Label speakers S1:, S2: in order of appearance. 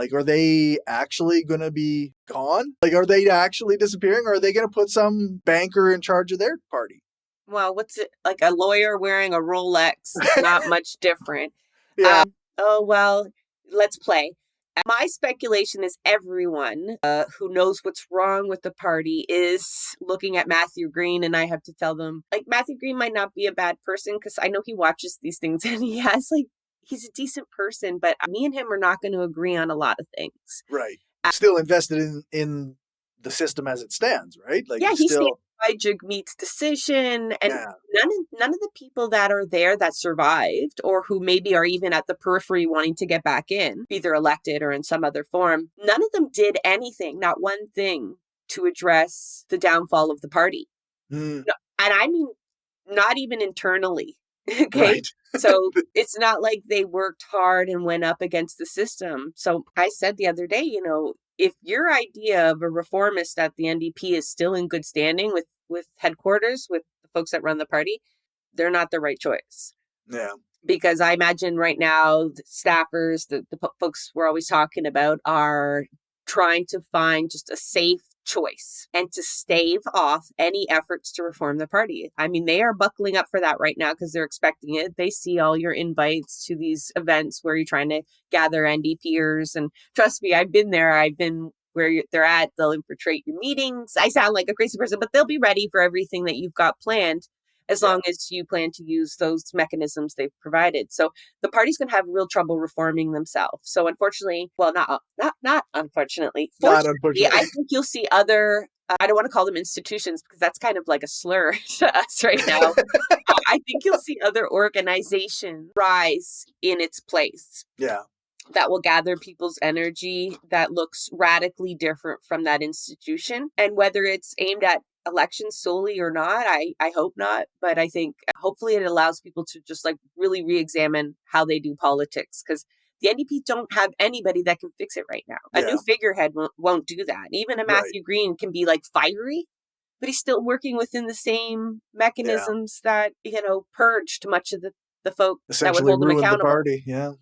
S1: Like, are they actually going to be gone? Like, are they actually disappearing? Or are they going to put some banker in charge of their party?
S2: Well, what's it like a lawyer wearing a Rolex? It's not much different.
S1: Yeah.
S2: Oh, well, let's play. My speculation is everyone who knows what's wrong with the party is looking at Matthew Green, and I have to tell them, like, Matthew Green might not be a bad person because I know he watches these things and he's a decent person, but me and him are not going to agree on a lot of things.
S1: Right. Still invested in the system as it stands, right? Like,
S2: Yeah,
S1: you
S2: he stands
S1: still,
S2: by Jagmeet's decision, and
S1: yeah.
S2: none of the people that are there that survived, or who maybe are even at the periphery wanting to get back in, either elected or in some other form, none of them did anything, not one thing, to address the downfall of the party.
S1: Mm,
S2: No, and I mean, not even internally. Okay.
S1: right.
S2: So it's not like they worked hard and went up against the system. So I said the other day, if your idea of a reformist at the NDP is still in good standing with headquarters, with the folks that run the party, they're not the right choice.
S1: Yeah.
S2: Because I imagine right now, the staffers, the folks we're always talking about, are trying to find just a safe choice and to stave off any efforts to reform the party. I mean, they are buckling up for that right now because they're expecting it. They see all your invites to these events where you're trying to gather NDPers. And trust me, I've been there. I've been where they're at. They'll infiltrate your meetings. I sound like a crazy person, but they'll be ready for everything that you've got planned, as long as you plan to use those mechanisms they've provided. So the party's going to have real trouble reforming themselves. So unfortunately, well, not unfortunately,
S1: Not
S2: fortunately,
S1: unfortunately.
S2: I think you'll see other, I don't want to call them institutions because that's kind of like a slur to us right now. I think you'll see other organizations rise in its place
S1: Yeah.
S2: that will gather people's energy that looks radically different from that institution. And whether it's aimed at elections solely or not, I hope not. But I think hopefully it allows people to just like really re-examine how they do politics, because the NDP don't have anybody that can fix it right now. A
S1: Yeah.
S2: new figurehead won't do that. Even a
S1: Right.
S2: Matthew Green can be like fiery, but he's still working within the same
S1: Yeah.
S2: mechanisms that, purged much of the folk that would
S1: Essentially
S2: hold him
S1: ruined the
S2: accountable.
S1: party. Yeah.